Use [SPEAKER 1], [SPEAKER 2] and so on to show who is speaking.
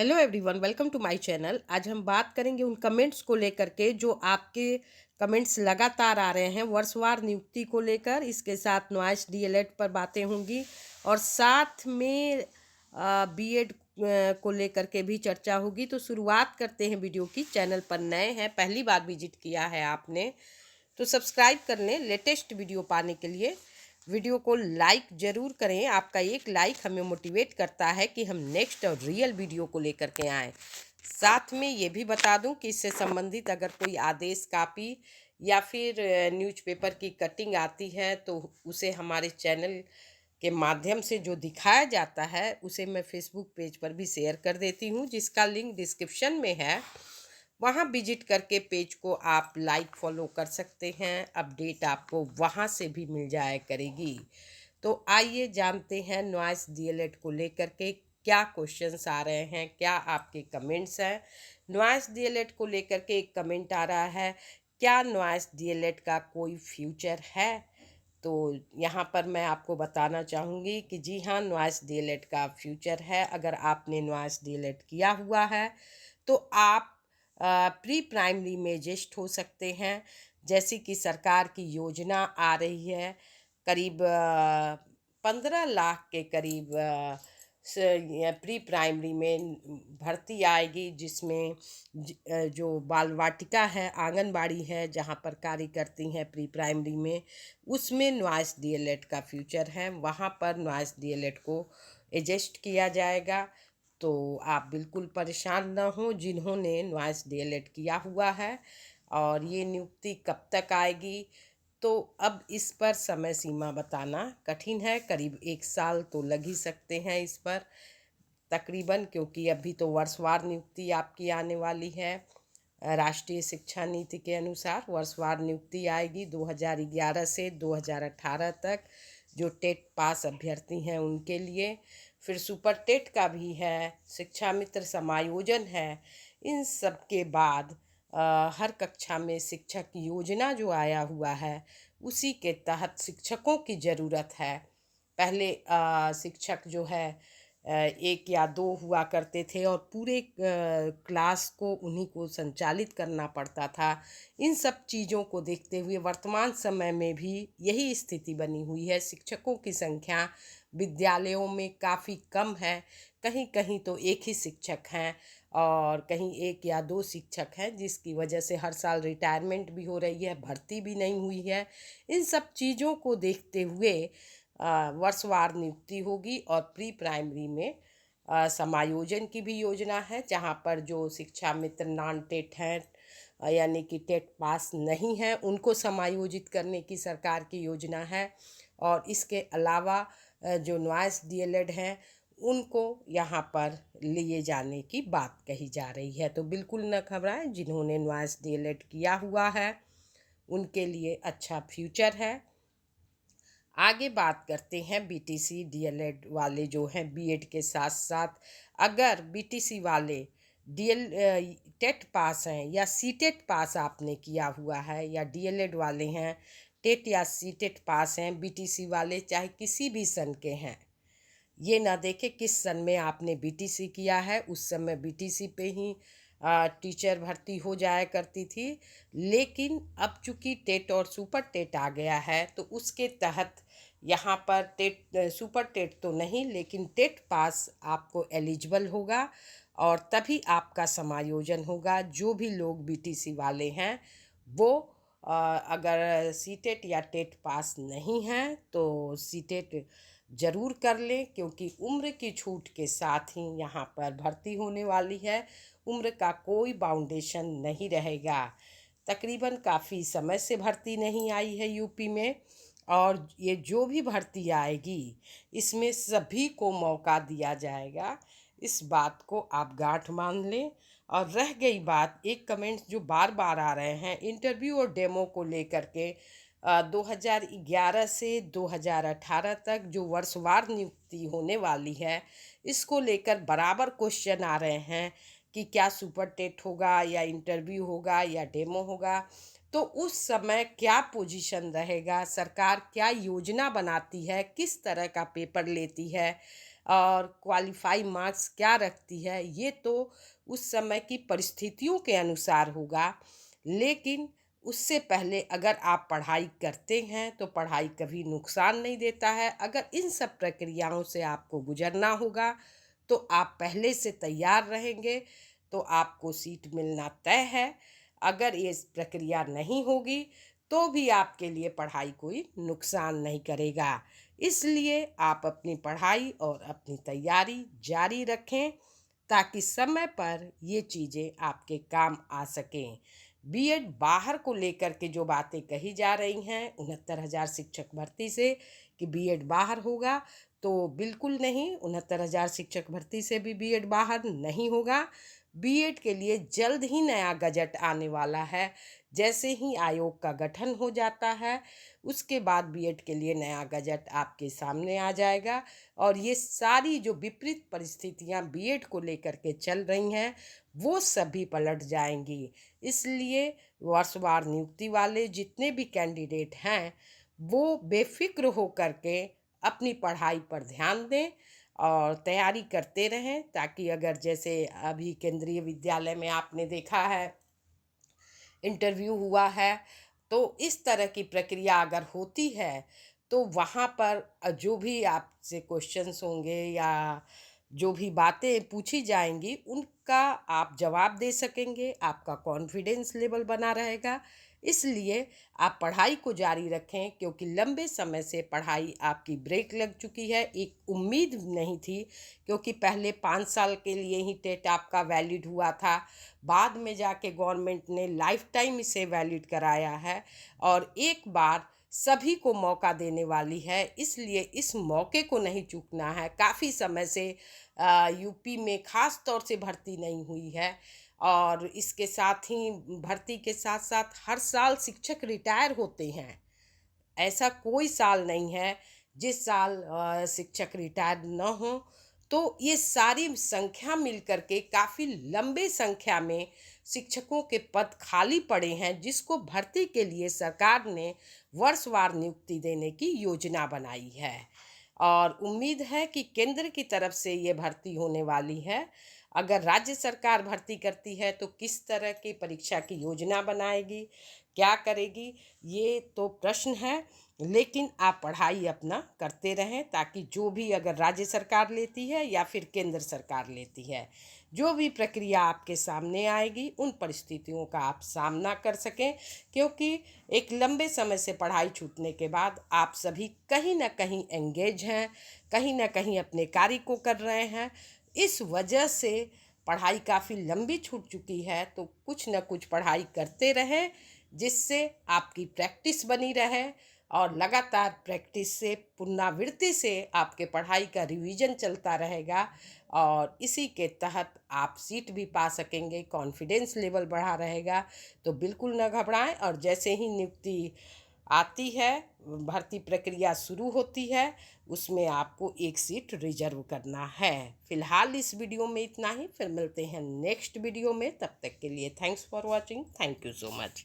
[SPEAKER 1] Hello everyone, welcome to my channel. आज हम बात करेंगे उन कमेंट्स को लेकर के जो आपके कमेंट्स लगातार आ रहे हैं वर्षवार नियुक्ति को लेकर। इसके साथ नॉइस डीएलएड पर बातें होंगी और साथ में बीएड को लेकर के भी चर्चा होगी। तो शुरुआत करते हैं वीडियो की। चैनल पर नए हैं, पहली बार विजिट किया है आपने तो सब्सक्राइब कर लें लेटेस्ट वीडियो पाने के लिए। वीडियो को लाइक ज़रूर करें, आपका एक लाइक हमें मोटिवेट करता है कि हम नेक्स्ट और रियल वीडियो को लेकर के आएँ। साथ में ये भी बता दूं कि इससे संबंधित अगर कोई आदेश कापी या फिर न्यूज़पेपर की कटिंग आती है तो उसे हमारे चैनल के माध्यम से जो दिखाया जाता है उसे मैं फेसबुक पेज पर भी शेयर कर देती हूँ, जिसका लिंक डिस्क्रिप्शन में है। वहाँ विजिट करके पेज को आप लाइक फॉलो कर सकते हैं, अपडेट आपको वहाँ से भी मिल जाया करेगी। तो आइए जानते हैं नॉइस डीएलएड को लेकर के क्या क्वेश्चंस आ रहे हैं, क्या आपके कमेंट्स हैं। नॉइस डीएलएड को लेकर के एक कमेंट आ रहा है, क्या नॉइस डीएलएड का कोई फ्यूचर है? तो यहाँ पर मैं आपको बताना चाहूँगी कि जी हाँ, नॉइस डीएलएड का फ्यूचर है। अगर आपने नॉइस डीएलएड किया हुआ है तो आप प्री प्राइमरी में रजिस्ट हो सकते हैं। जैसे कि सरकार की योजना आ रही है, करीब 15 लाख के करीब प्री प्राइमरी में भर्ती आएगी, जिसमें जो बाल वाटिका है, आंगनबाड़ी है, जहाँ पर कार्य करती हैं प्री प्राइमरी में, उसमें नॉइस डीएलएड का फ्यूचर है। वहाँ पर नॉइस डीएलएड को एडजस्ट किया जाएगा। तो आप बिल्कुल परेशान ना हो जिन्होंने नॉइस डीएलएड किया हुआ है। और ये नियुक्ति कब तक आएगी, तो अब इस पर समय सीमा बताना कठिन है। करीब 1 साल तो लग ही सकते हैं इस पर तकरीबन, क्योंकि अभी तो वर्षवार नियुक्ति आपकी आने वाली है। राष्ट्रीय शिक्षा नीति के अनुसार वर्षवार नियुक्ति आएगी 2011 से 2018 तक, जो टेट पास अभ्यर्थी हैं उनके लिए। फिर सुपर टेट का भी है, शिक्षा मित्र समायोजन है। इन सब के बाद हर कक्षा में शिक्षक योजना जो आया हुआ है उसी के तहत शिक्षकों की ज़रूरत है। पहले शिक्षक जो है 1 या 2 हुआ करते थे और पूरे क्लास को उन्हीं को संचालित करना पड़ता था। इन सब चीज़ों को देखते हुए वर्तमान समय में भी यही स्थिति बनी हुई है। शिक्षकों की संख्या विद्यालयों में काफ़ी कम है। कहीं कहीं तो एक ही शिक्षक हैं और कहीं 1 या 2 शिक्षक हैं, जिसकी वजह से हर साल रिटायरमेंट भी हो रही है, भर्ती भी नहीं हुई है। इन सब चीज़ों को देखते हुए वर्षवार नियुक्ति होगी और प्री प्राइमरी में समायोजन की भी योजना है, जहाँ पर जो शिक्षा मित्र नॉन टेट हैं यानी कि टेट पास नहीं है उनको समायोजित करने की सरकार की योजना है। और इसके अलावा जो नॉइस डीएलएड हैं उनको यहाँ पर लिए जाने की बात कही जा रही है। तो बिल्कुल न घबराएं, जिन्होंने नॉइस डीएलएड किया हुआ है उनके लिए अच्छा फ्यूचर है। आगे बात करते हैं बीटीसी डीएलएड वाले जो हैं बीएड के साथ साथ, अगर बीटीसी वाले डीएल टेट पास हैं या सीटेट पास आपने किया हुआ है, या डीएलएड वाले हैं टेट या सीटेट पास हैं, बीटीसी वाले चाहे किसी भी सन के हैं, ये ना देखें किस सन में आपने बीटीसी किया है। उस समय बीटीसी पे ही टीचर भर्ती हो जाया करती थी, लेकिन अब चूंकि टेट और सुपर टेट आ गया है तो उसके तहत यहाँ पर टेट सुपर टेट तो नहीं लेकिन टेट पास आपको एलिजिबल होगा और तभी आपका समायोजन होगा। जो भी लोग बीटीसी वाले हैं वो अगर सीटेट या टेट पास नहीं हैं तो सीटेट ज़रूर कर लें, क्योंकि उम्र की छूट के साथ ही यहाँ पर भर्ती होने वाली है। उम्र का कोई बाउंडेशन नहीं रहेगा। तकरीबन काफ़ी समय से भर्ती नहीं आई है यूपी में, और ये जो भी भर्ती आएगी इसमें सभी को मौका दिया जाएगा। इस बात को आप गांठ मान लें। और रह गई बात एक कमेंट्स जो बार बार आ रहे हैं इंटरव्यू और डेमो को लेकर के, 2011 से 2018 तक जो वर्षवार नियुक्ति होने वाली है, इसको लेकर बराबर क्वेश्चन आ रहे हैं कि क्या सुपर टेट होगा या इंटरव्यू होगा या डेमो होगा। तो उस समय क्या पोजीशन रहेगा, सरकार क्या योजना बनाती है, किस तरह का पेपर लेती है, और क्वालिफाई मार्क्स क्या रखती है, ये तो उस समय की परिस्थितियों के अनुसार होगा। लेकिन उससे पहले अगर आप पढ़ाई करते हैं तो पढ़ाई कभी नुकसान नहीं देता है। अगर इन सब प्रक्रियाओं से आपको गुजरना होगा तो आप पहले से तैयार रहेंगे तो आपको सीट मिलना तय है। अगर ये प्रक्रिया नहीं होगी तो भी आपके लिए पढ़ाई कोई नुकसान नहीं करेगा। इसलिए आप अपनी पढ़ाई और अपनी तैयारी जारी रखें ताकि समय पर ये चीज़ें आपके काम आ सकें। बीएड बाहर को लेकर के जो बातें कही जा रही हैं 69,000 शिक्षक भर्ती से कि बीएड बाहर होगा, तो बिल्कुल नहीं, 69,000 शिक्षक भर्ती से भी बीएड बाहर नहीं होगा। बीएड के लिए जल्द ही नया गजट आने वाला है। जैसे ही आयोग का गठन हो जाता है उसके बाद बीएड के लिए नया गजट आपके सामने आ जाएगा और ये सारी जो विपरीत परिस्थितियां बीएड को लेकर के चल रही हैं वो सभी पलट जाएंगी। इसलिए वर्षवार नियुक्ति वाले जितने भी कैंडिडेट हैं वो बेफिक्र हो करके अपनी पढ़ाई पर ध्यान दें और तैयारी करते रहें ताकि अगर जैसे अभी केंद्रीय विद्यालय में आपने देखा है इंटरव्यू हुआ है, तो इस तरह की प्रक्रिया अगर होती है तो वहाँ पर जो भी आपसे क्वेश्चंस होंगे या जो भी बातें पूछी जाएंगी उनका आप जवाब दे सकेंगे, आपका कॉन्फिडेंस लेवल बना रहेगा। इसलिए आप पढ़ाई को जारी रखें क्योंकि लंबे समय से पढ़ाई आपकी ब्रेक लग चुकी है। एक उम्मीद नहीं थी क्योंकि पहले 5 साल के लिए ही टेट आपका वैलिड हुआ था, बाद में जाके गवर्नमेंट ने लाइफ टाइम इसे वैलिड कराया है और एक बार सभी को मौका देने वाली है। इसलिए इस मौके को नहीं चूकना है। काफ़ी समय से यूपी में ख़ास तौर से भर्ती नहीं हुई है और इसके साथ ही भर्ती के साथ साथ हर साल शिक्षक रिटायर होते हैं। ऐसा कोई साल नहीं है जिस साल शिक्षक रिटायर न हो। तो ये सारी संख्या मिलकर के काफ़ी लंबे संख्या में शिक्षकों के पद खाली पड़े हैं जिसको भर्ती के लिए सरकार ने वर्षवार नियुक्ति देने की योजना बनाई है और उम्मीद है कि केंद्र की तरफ से ये भर्ती होने वाली है। अगर राज्य सरकार भर्ती करती है तो किस तरह की परीक्षा की योजना बनाएगी, क्या करेगी, ये तो प्रश्न है। लेकिन आप पढ़ाई अपना करते रहें ताकि जो भी अगर राज्य सरकार लेती है या फिर केंद्र सरकार लेती है, जो भी प्रक्रिया आपके सामने आएगी उन परिस्थितियों का आप सामना कर सकें क्योंकि एक लंबे समय से पढ़ाई छूटने के बाद आप सभी कहीं ना कहीं एंगेज हैं, कहीं ना कहीं अपने कार्य को कर रहे हैं। इस वजह से पढ़ाई काफ़ी लंबी छूट चुकी है तो कुछ न कुछ पढ़ाई करते रहें जिससे आपकी प्रैक्टिस बनी रहे और लगातार प्रैक्टिस से पुनरावृत्ति से आपके पढ़ाई का रिवीजन चलता रहेगा और इसी के तहत आप सीट भी पा सकेंगे, कॉन्फिडेंस लेवल बढ़ा रहेगा। तो बिल्कुल न घबराएं और जैसे ही नियुक्ति आती है, भर्ती प्रक्रिया शुरू होती है, उसमें आपको एक सीट रिजर्व करना है। फिलहाल इस वीडियो में इतना ही, फिर मिलते हैं नेक्स्ट वीडियो में। तब तक के लिए thanks for watching. Thank you so much.